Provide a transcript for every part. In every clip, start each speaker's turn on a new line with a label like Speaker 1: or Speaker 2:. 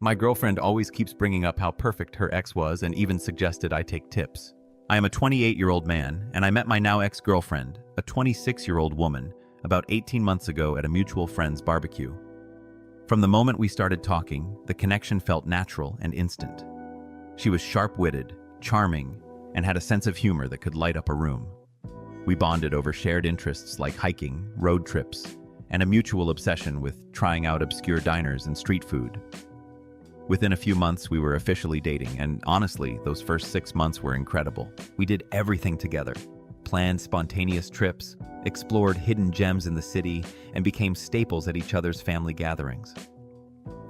Speaker 1: My girlfriend always keeps bringing up how perfect her ex was and even suggested I take tips. I am a 28-year-old man, and I met my now ex-girlfriend, a 26-year-old woman, about 18 months ago at a mutual friend's barbecue. From the moment we started talking, the connection felt natural and instant. She was sharp-witted, charming, and had a sense of humor that could light up a room. We bonded over shared interests like hiking, road trips, and a mutual obsession with trying out obscure diners and street food. Within a few months, we were officially dating, and honestly, those first 6 months were incredible. We did everything together, planned spontaneous trips, explored hidden gems in the city, and became staples at each other's family gatherings.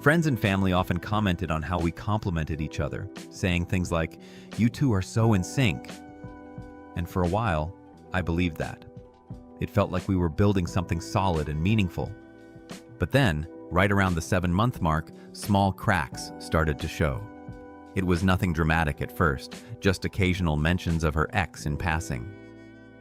Speaker 1: Friends and family often commented on how we complemented each other, saying things like, "You two are so in sync." And for a while, I believed that. It felt like we were building something solid and meaningful. But then, right around the 7-month mark, small cracks started to show. It was nothing dramatic at first, just occasional mentions of her ex in passing.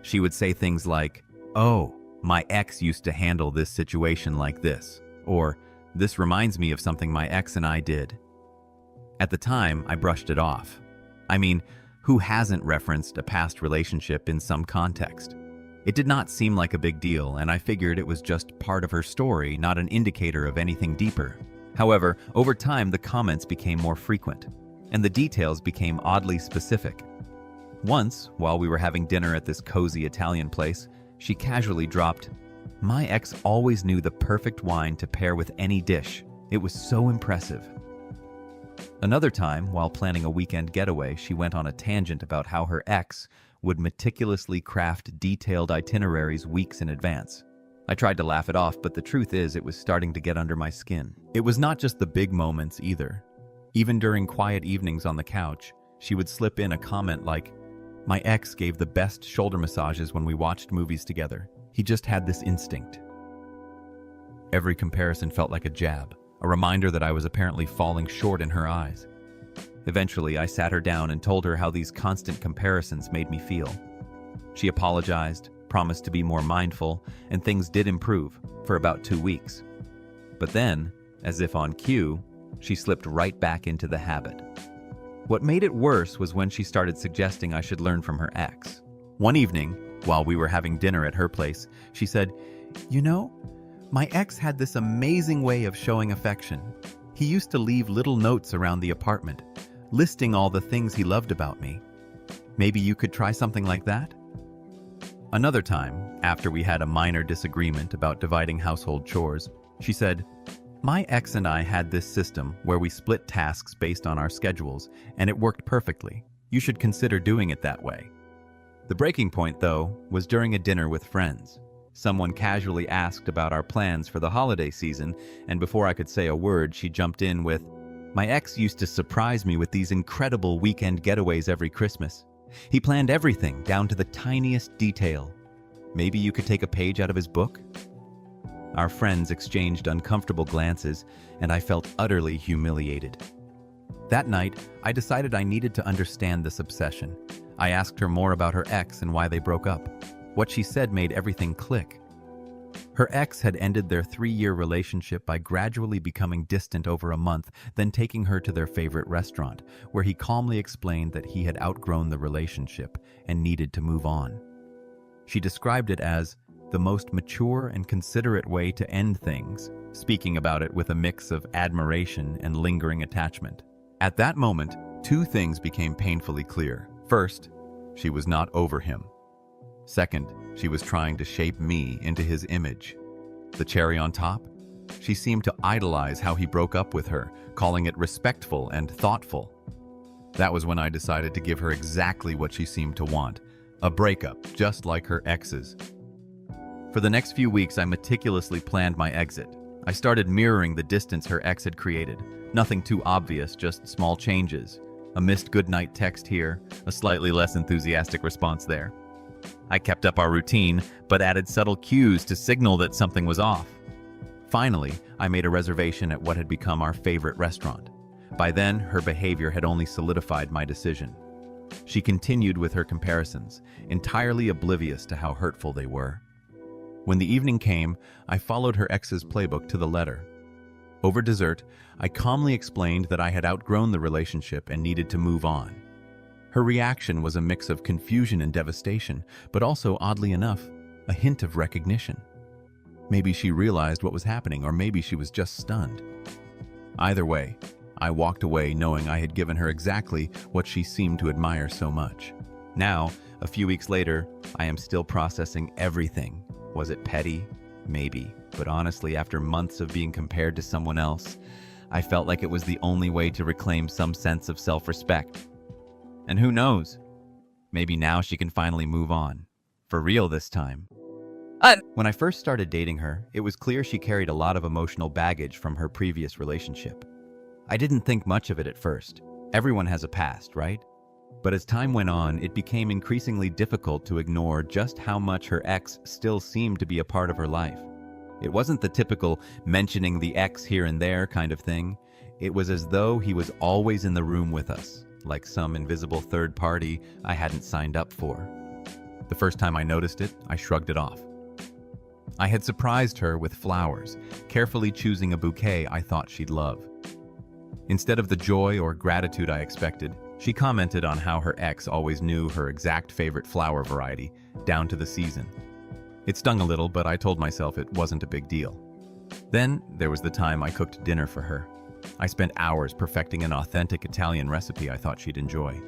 Speaker 1: She would say things like, "Oh, my ex used to handle this situation like this," or "This reminds me of something my ex and I did." At the time, I brushed it off. I mean, who hasn't referenced a past relationship in some context? It did not seem like a big deal, and I figured it was just part of her story, not an indicator of anything deeper. However, over time, the comments became more frequent, and the details became oddly specific. Once, while we were having dinner at this cozy Italian place, she casually dropped, "My ex always knew the perfect wine to pair with any dish. It was so impressive." Another time, while planning a weekend getaway, she went on a tangent about how her ex would meticulously craft detailed itineraries weeks in advance. I tried to laugh it off, but the truth is it was starting to get under my skin. It was not just the big moments either. Even during quiet evenings on the couch, she would slip in a comment like, "My ex gave the best shoulder massages when we watched movies together. He just had this instinct." Every comparison felt like a jab, a reminder that I was apparently falling short in her eyes. Eventually, I sat her down and told her how these constant comparisons made me feel. She apologized, promised to be more mindful, and things did improve for about 2 weeks. But then, as if on cue, she slipped right back into the habit. What made it worse was when she started suggesting I should learn from her ex. One evening, while we were having dinner at her place, she said, "You know, my ex had this amazing way of showing affection. He used to leave little notes around the apartment, listing all the things he loved about me. Maybe you could try something like that?" Another time, after we had a minor disagreement about dividing household chores, she said, "My ex and I had this system where we split tasks based on our schedules, and it worked perfectly. You should consider doing it that way." The breaking point, though, was during a dinner with friends. Someone casually asked about our plans for the holiday season, and before I could say a word, she jumped in with, "My ex used to surprise me with these incredible weekend getaways every Christmas. He planned everything down to the tiniest detail. Maybe you could take a page out of his book?" Our friends exchanged uncomfortable glances, and I felt utterly humiliated. That night, I decided I needed to understand this obsession. I asked her more about her ex and why they broke up. What she said made everything click. Her ex had ended their 3-year relationship by gradually becoming distant over a month, then taking her to their favorite restaurant, where he calmly explained that he had outgrown the relationship and needed to move on. She described it as the most mature and considerate way to end things, speaking about it with a mix of admiration and lingering attachment. At that moment, 2 things became painfully clear. First, she was not over him. Second, she was trying to shape me into his image. The cherry on top? She seemed to idolize how he broke up with her, calling it respectful and thoughtful. That was when I decided to give her exactly what she seemed to want, a breakup just like her ex's. For the next few weeks, I meticulously planned my exit. I started mirroring the distance her ex had created. Nothing too obvious, just small changes. A missed goodnight text here, a slightly less enthusiastic response there. I kept up our routine, but added subtle cues to signal that something was off. Finally, I made a reservation at what had become our favorite restaurant. By then, her behavior had only solidified my decision. She continued with her comparisons, entirely oblivious to how hurtful they were. When the evening came, I followed her ex's playbook to the letter. Over dessert, I calmly explained that I had outgrown the relationship and needed to move on. Her reaction was a mix of confusion and devastation, but also, oddly enough, a hint of recognition. Maybe she realized what was happening, or maybe she was just stunned. Either way, I walked away knowing I had given her exactly what she seemed to admire so much. Now, a few weeks later, I am still processing everything. Was it petty? Maybe. But honestly, after months of being compared to someone else, I felt like it was the only way to reclaim some sense of self-respect. And who knows? Maybe now she can finally move on. For real this time. When I first started dating her, it was clear she carried a lot of emotional baggage from her previous relationship. I didn't think much of it at first. Everyone has a past, right? But as time went on, it became increasingly difficult to ignore just how much her ex still seemed to be a part of her life. It wasn't the typical mentioning the ex here and there kind of thing. It was as though he was always in the room with us, like some invisible third party I hadn't signed up for. The first time I noticed it, I shrugged it off. I had surprised her with flowers, carefully choosing a bouquet I thought she'd love. Instead of the joy or gratitude I expected, she commented on how her ex always knew her exact favorite flower variety, down to the season. It stung a little, but I told myself it wasn't a big deal. Then there was the time I cooked dinner for her. I spent hours perfecting an authentic Italian recipe I thought she'd enjoy.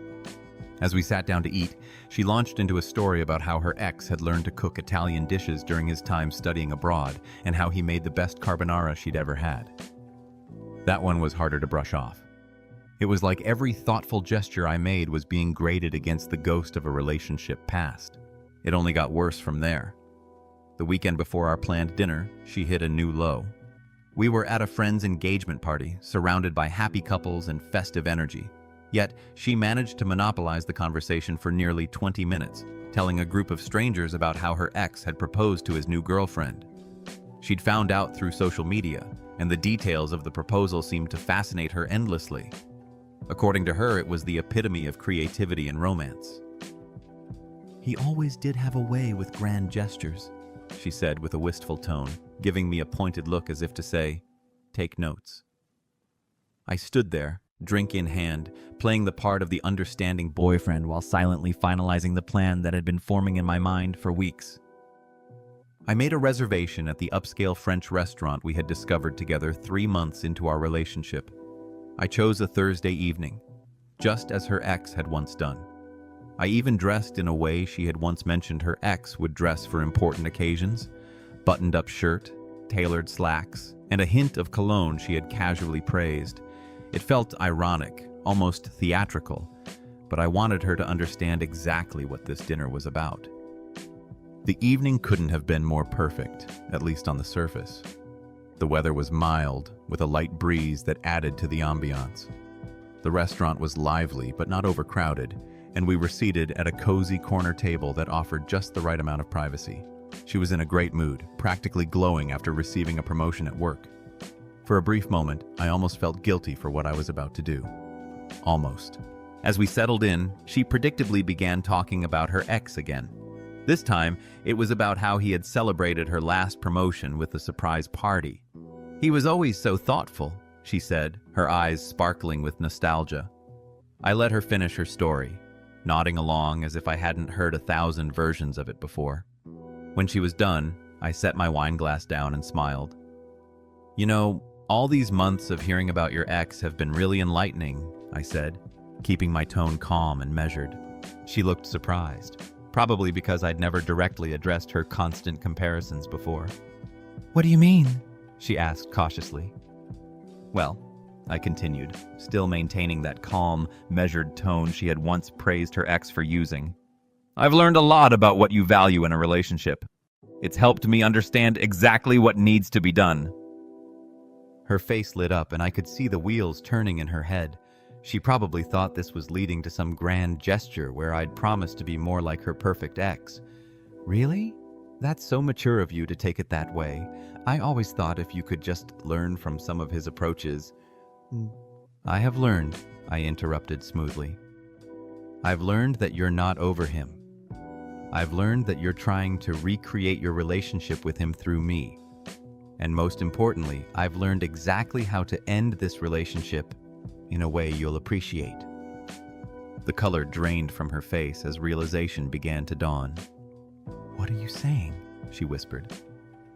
Speaker 1: As we sat down to eat, she launched into a story about how her ex had learned to cook Italian dishes during his time studying abroad and how he made the best carbonara she'd ever had. That one was harder to brush off. It was like every thoughtful gesture I made was being graded against the ghost of a relationship past. It only got worse from there. The weekend before our planned dinner, she hit a new low. We were at a friend's engagement party, surrounded by happy couples and festive energy. Yet, she managed to monopolize the conversation for nearly 20 minutes, telling a group of strangers about how her ex had proposed to his new girlfriend. She'd found out through social media, and the details of the proposal seemed to fascinate her endlessly. According to her, it was the epitome of creativity and romance. "He always did have a way with grand gestures," she said with a wistful tone, giving me a pointed look as if to say, "Take notes." I stood there, drink in hand, playing the part of the understanding boyfriend while silently finalizing the plan that had been forming in my mind for weeks. I made a reservation at the upscale French restaurant we had discovered together 3 months into our relationship. I chose a Thursday evening, just as her ex had once done. I even dressed in a way she had once mentioned her ex would dress for important occasions: buttoned-up shirt, tailored slacks, and a hint of cologne she had casually praised. It felt ironic, almost theatrical, but I wanted her to understand exactly what this dinner was about. The evening couldn't have been more perfect, at least on the surface. The weather was mild, with a light breeze that added to the ambiance. The restaurant was lively but not overcrowded, and we were seated at a cozy corner table that offered just the right amount of privacy. She was in a great mood, practically glowing after receiving a promotion at work. For a brief moment, I almost felt guilty for what I was about to do. Almost. As we settled in, she predictably began talking about her ex again. This time, it was about how he had celebrated her last promotion with a surprise party. "He was always so thoughtful," she said, her eyes sparkling with nostalgia. I let her finish her story, nodding along as if I hadn't heard 1,000 versions of it before. When she was done, I set my wine glass down and smiled. "You know, all these months of hearing about your ex have been really enlightening," I said, keeping my tone calm and measured. She looked surprised, probably because I'd never directly addressed her constant comparisons before. "What do you mean?" she asked cautiously. "Well," I continued, still maintaining that calm, measured tone she had once praised her ex for using, "I've learned a lot about what you value in a relationship. It's helped me understand exactly what needs to be done." Her face lit up and I could see the wheels turning in her head. She probably thought this was leading to some grand gesture where I'd promised to be more like her perfect ex. "Really? That's so mature of you to take it that way. I always thought if you could just learn from some of his approaches." "I have learned," I interrupted smoothly. "I've learned that you're not over him. I've learned that you're trying to recreate your relationship with him through me. And most importantly, I've learned exactly how to end this relationship in a way you'll appreciate. The color drained from her face as realization began to dawn. "What are you saying?" she whispered.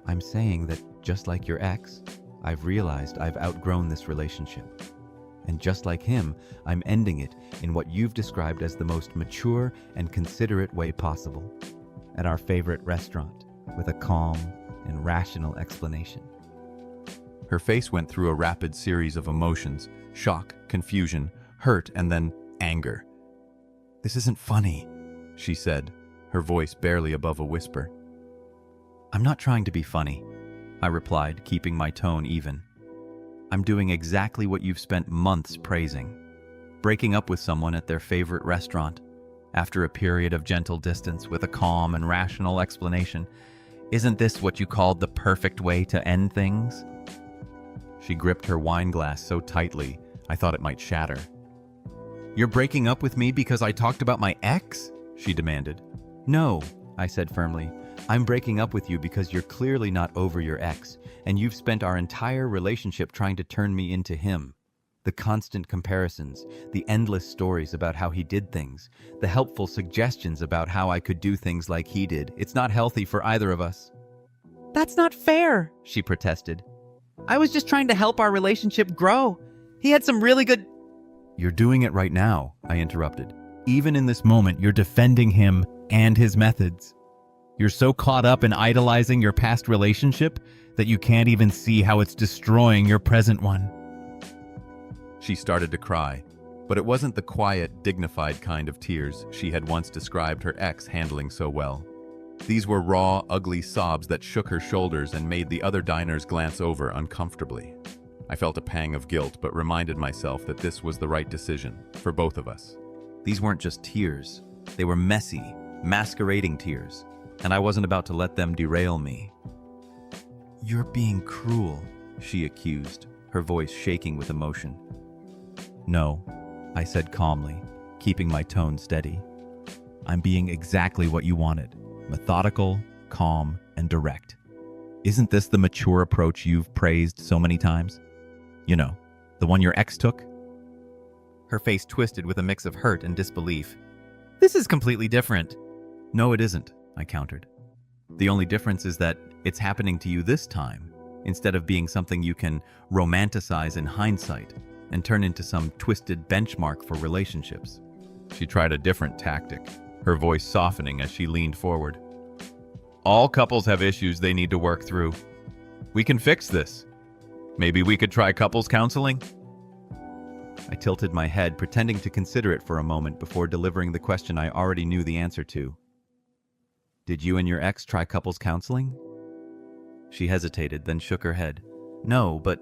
Speaker 1: "I'm saying that, just like your ex, I've realized I've outgrown this relationship. And just like him, I'm ending it in what you've described as the most mature and considerate way possible. At our favorite restaurant, with a calm and rational explanation." Her face went through a rapid series of emotions: shock, confusion, hurt, and then anger. "This isn't funny," she said, her voice barely above a whisper. "I'm not trying to be funny," I replied, keeping my tone even. "I'm doing exactly what you've spent months praising. Breaking up with someone at their favorite restaurant, after a period of gentle distance with a calm and rational explanation. Isn't this what you called the perfect way to end things?" She gripped her wine glass so tightly, I thought it might shatter. "You're breaking up with me because I talked about my ex?" she demanded. "No," I said firmly. "I'm breaking up with you because you're clearly not over your ex, and you've spent our entire relationship trying to turn me into him. The constant comparisons, the endless stories about how he did things, the helpful suggestions about how I could do things like he did. It's not healthy for either of us." "That's not fair," she protested. "I was just trying to help our relationship grow. He had some really good—" "You're doing it right now," I interrupted. "Even in this moment, you're defending him and his methods. You're so caught up in idolizing your past relationship that you can't even see how it's destroying your present one." She started to cry, but it wasn't the quiet, dignified kind of tears she had once described her ex handling so well. These were raw, ugly sobs that shook her shoulders and made the other diners glance over uncomfortably. I felt a pang of guilt, but reminded myself that this was the right decision for both of us. These weren't just tears. They were messy, masquerading tears, and I wasn't about to let them derail me. "You're being cruel," she accused, her voice shaking with emotion. "No," I said calmly, keeping my tone steady. "I'm being exactly what you wanted: methodical, calm, and direct. Isn't this the mature approach you've praised so many times? You know, the one your ex took?" Her face twisted with a mix of hurt and disbelief. "This is completely different." "No, it isn't," I countered. "The only difference is that it's happening to you this time, instead of being something you can romanticize in hindsight and turn into some twisted benchmark for relationships." She tried a different tactic, her voice softening as she leaned forward. "All couples have issues they need to work through. We can fix this. Maybe we could try couples counseling?" I tilted my head, pretending to consider it for a moment before delivering the question I already knew the answer to. "Did you and your ex try couples counseling?" She hesitated, then shook her head. "No, but—"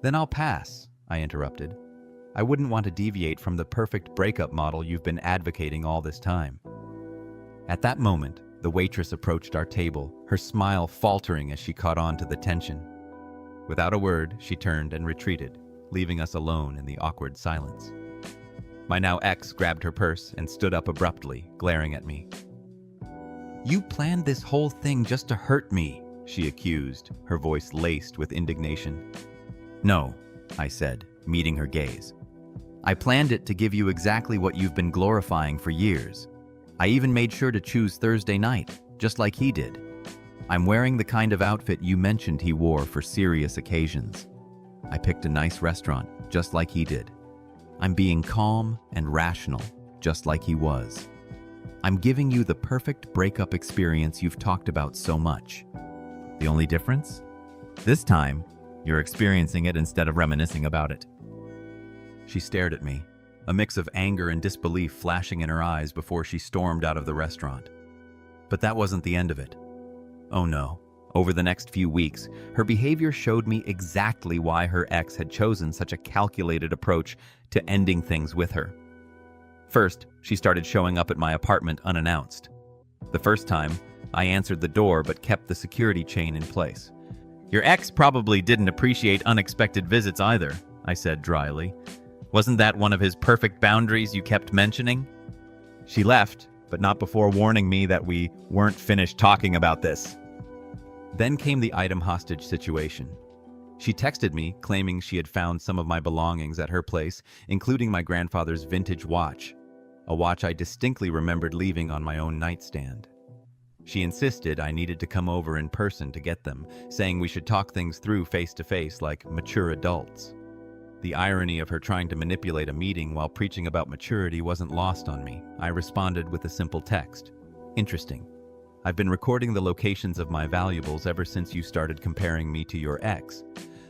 Speaker 1: "Then I'll pass," I interrupted. "I wouldn't want to deviate from the perfect breakup model you've been advocating all this time." At that moment, the waitress approached our table, her smile faltering as she caught on to the tension. Without a word, she turned and retreated, leaving us alone in the awkward silence. My now ex grabbed her purse and stood up abruptly, glaring at me. "You planned this whole thing just to hurt me," she accused, her voice laced with indignation. "No," I said, meeting her gaze. "I planned it to give you exactly what you've been glorifying for years. I even made sure to choose Thursday night, just like he did. I'm wearing the kind of outfit you mentioned he wore for serious occasions. I picked a nice restaurant, just like he did. I'm being calm and rational, just like he was. I'm giving you the perfect breakup experience you've talked about so much. The only difference? This time, you're experiencing it instead of reminiscing about it." She stared at me, a mix of anger and disbelief flashing in her eyes before she stormed out of the restaurant. But that wasn't the end of it. Oh no. Over the next few weeks, her behavior showed me exactly why her ex had chosen such a calculated approach to ending things with her. First, she started showing up at my apartment unannounced. The first time, I answered the door but kept the security chain in place. "Your ex probably didn't appreciate unexpected visits either," I said dryly. "Wasn't that one of his perfect boundaries you kept mentioning?" She left, but not before warning me that we weren't finished talking about this. Then came the item hostage situation. She texted me, claiming she had found some of my belongings at her place, including my grandfather's vintage watch, a watch I distinctly remembered leaving on my own nightstand. She insisted I needed to come over in person to get them, saying we should talk things through face to face like mature adults. The irony of her trying to manipulate a meeting while preaching about maturity wasn't lost on me. I responded with a simple text. Interesting. I've been recording the locations of my valuables ever since you started comparing me to your ex.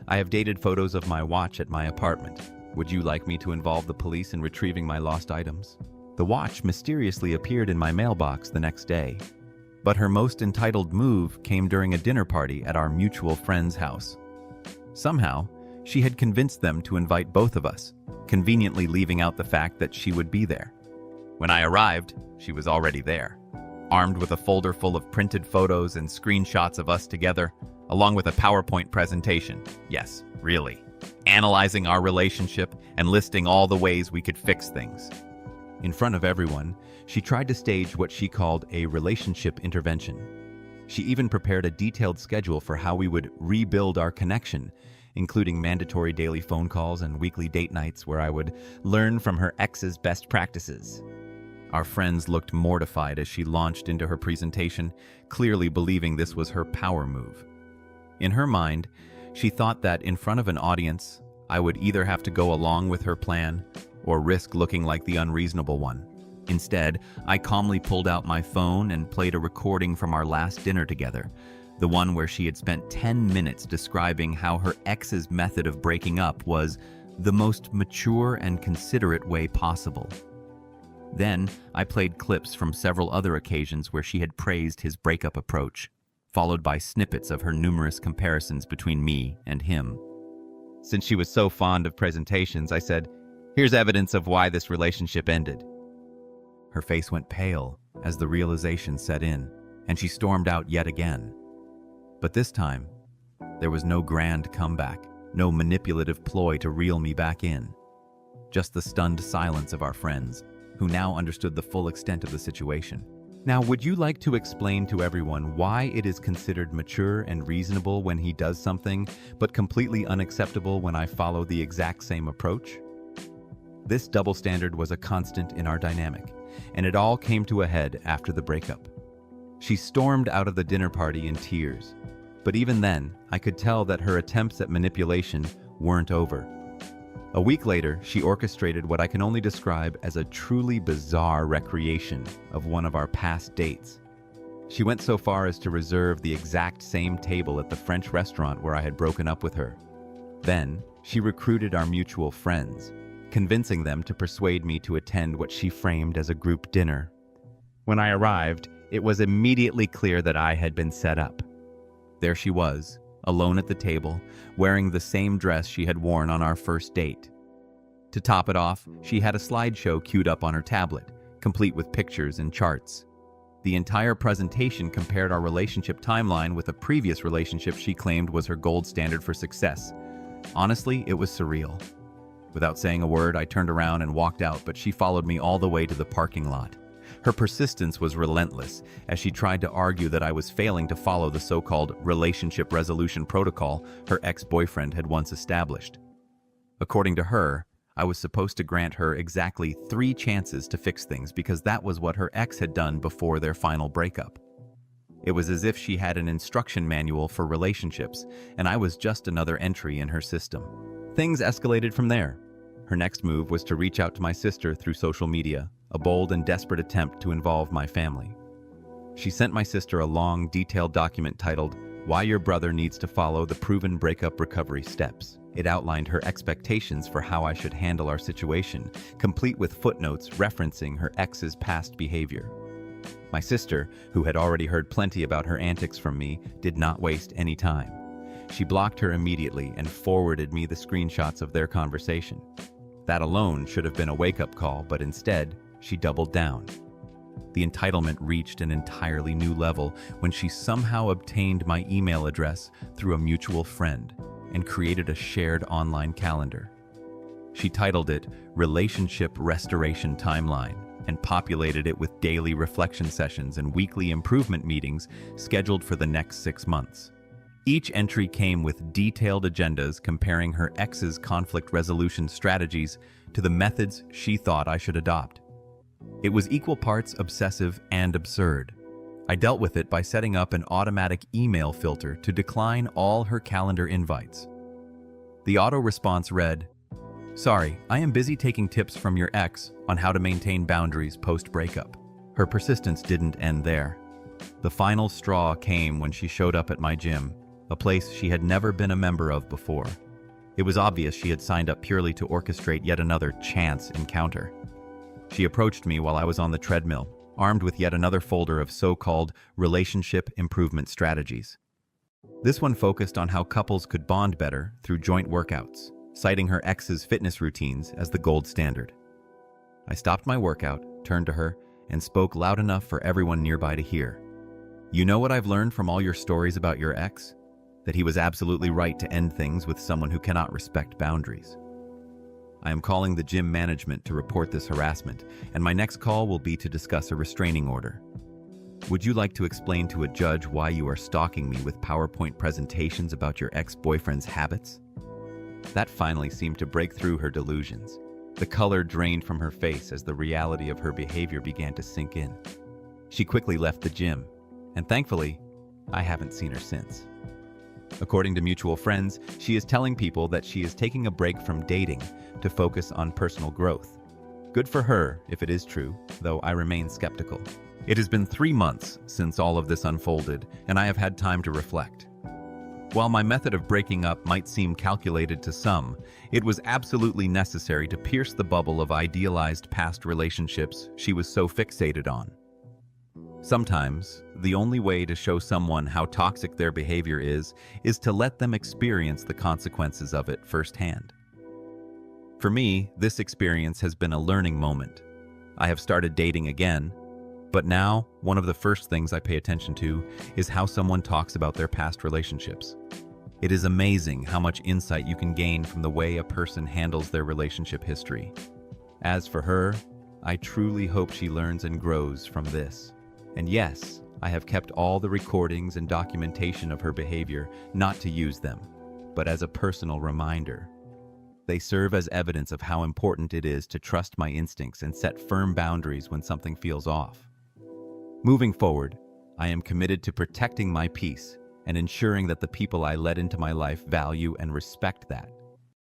Speaker 1: I have dated photos of my watch at my apartment. Would you like me to involve the police in retrieving my lost items? The watch mysteriously appeared in my mailbox the next day. But her most entitled move came during a dinner party at our mutual friend's house. Somehow, she had convinced them to invite both of us, conveniently leaving out the fact that she would be there. When I arrived, she was already there, armed with a folder full of printed photos and screenshots of us together, along with a PowerPoint presentation. Yes, really. Analyzing our relationship and listing all the ways we could fix things. In front of everyone, she tried to stage what she called a relationship intervention. She even prepared a detailed schedule for how we would rebuild our connection, including mandatory daily phone calls and weekly date nights where I would learn from her ex's best practices. Our friends looked mortified as she launched into her presentation, clearly believing this was her power move. In her mind, she thought that in front of an audience, I would either have to go along with her plan or risk looking like the unreasonable one. Instead, I calmly pulled out my phone and played a recording from our last dinner together, the one where she had spent 10 minutes describing how her ex's method of breaking up was the most mature and considerate way possible. Then, I played clips from several other occasions where she had praised his breakup approach, followed by snippets of her numerous comparisons between me and him. Since she was so fond of presentations, I said, "Here's evidence of why this relationship ended." Her face went pale as the realization set in, and she stormed out yet again. But this time, there was no grand comeback, no manipulative ploy to reel me back in. Just the stunned silence of our friends, who now understood the full extent of the situation. Now, would you like to explain to everyone why it is considered mature and reasonable when he does something, but completely unacceptable when I follow the exact same approach? This double standard was a constant in our dynamic, and it all came to a head after the breakup. She stormed out of the dinner party in tears, but even then, I could tell that her attempts at manipulation weren't over. A week later, she orchestrated what I can only describe as a truly bizarre recreation of one of our past dates. She went so far as to reserve the exact same table at the French restaurant where I had broken up with her. Then, she recruited our mutual friends, convincing them to persuade me to attend what she framed as a group dinner. When I arrived, it was immediately clear that I had been set up. There she was, alone at the table, wearing the same dress she had worn on our first date. To top it off, she had a slideshow queued up on her tablet, complete with pictures and charts. The entire presentation compared our relationship timeline with a previous relationship she claimed was her gold standard for success. Honestly, it was surreal. Without saying a word, I turned around and walked out, but she followed me all the way to the parking lot. Her persistence was relentless, as she tried to argue that I was failing to follow the so-called relationship resolution protocol her ex-boyfriend had once established. According to her, I was supposed to grant her exactly 3 chances to fix things because that was what her ex had done before their final breakup. It was as if she had an instruction manual for relationships, and I was just another entry in her system. Things escalated from there. Her next move was to reach out to my sister through social media, a bold and desperate attempt to involve my family. She sent my sister a long, detailed document titled, "Why Your Brother Needs to Follow the Proven Breakup Recovery Steps." It outlined her expectations for how I should handle our situation, complete with footnotes referencing her ex's past behavior. My sister, who had already heard plenty about her antics from me, did not waste any time. She blocked her immediately and forwarded me the screenshots of their conversation. That alone should have been a wake-up call, but instead, she doubled down. The entitlement reached an entirely new level when she somehow obtained my email address through a mutual friend and created a shared online calendar. She titled it Relationship Restoration Timeline and populated it with daily reflection sessions and weekly improvement meetings scheduled for the next 6 months. Each entry came with detailed agendas comparing her ex's conflict resolution strategies to the methods she thought I should adopt. It was equal parts obsessive and absurd. I dealt with it by setting up an automatic email filter to decline all her calendar invites. The auto response read, "Sorry, I am busy taking tips from your ex on how to maintain boundaries post-breakup." Her persistence didn't end there. The final straw came when she showed up at my gym, a place she had never been a member of before. It was obvious she had signed up purely to orchestrate yet another chance encounter. She approached me while I was on the treadmill, armed with yet another folder of so-called relationship improvement strategies. This one focused on how couples could bond better through joint workouts, citing her ex's fitness routines as the gold standard. I stopped my workout, turned to her, and spoke loud enough for everyone nearby to hear. "You know what I've learned from all your stories about your ex? That he was absolutely right to end things with someone who cannot respect boundaries. I am calling the gym management to report this harassment, and my next call will be to discuss a restraining order. Would you like to explain to a judge why you are stalking me with PowerPoint presentations about your ex-boyfriend's habits?" That finally seemed to break through her delusions. The color drained from her face as the reality of her behavior began to sink in. She quickly left the gym, and thankfully, I haven't seen her since. According to mutual friends, she is telling people that she is taking a break from dating to focus on personal growth. Good for her, if it is true, though I remain skeptical. It has been 3 months since all of this unfolded, and I have had time to reflect. While my method of breaking up might seem calculated to some, it was absolutely necessary to pierce the bubble of idealized past relationships she was so fixated on. Sometimes, the only way to show someone how toxic their behavior is to let them experience the consequences of it firsthand. For me, this experience has been a learning moment. I have started dating again, but now, one of the first things I pay attention to is how someone talks about their past relationships. It is amazing how much insight you can gain from the way a person handles their relationship history. As for her, I truly hope she learns and grows from this. And yes, I have kept all the recordings and documentation of her behavior, not to use them, but as a personal reminder. They serve as evidence of how important it is to trust my instincts and set firm boundaries when something feels off. Moving forward, I am committed to protecting my peace and ensuring that the people I let into my life value and respect that.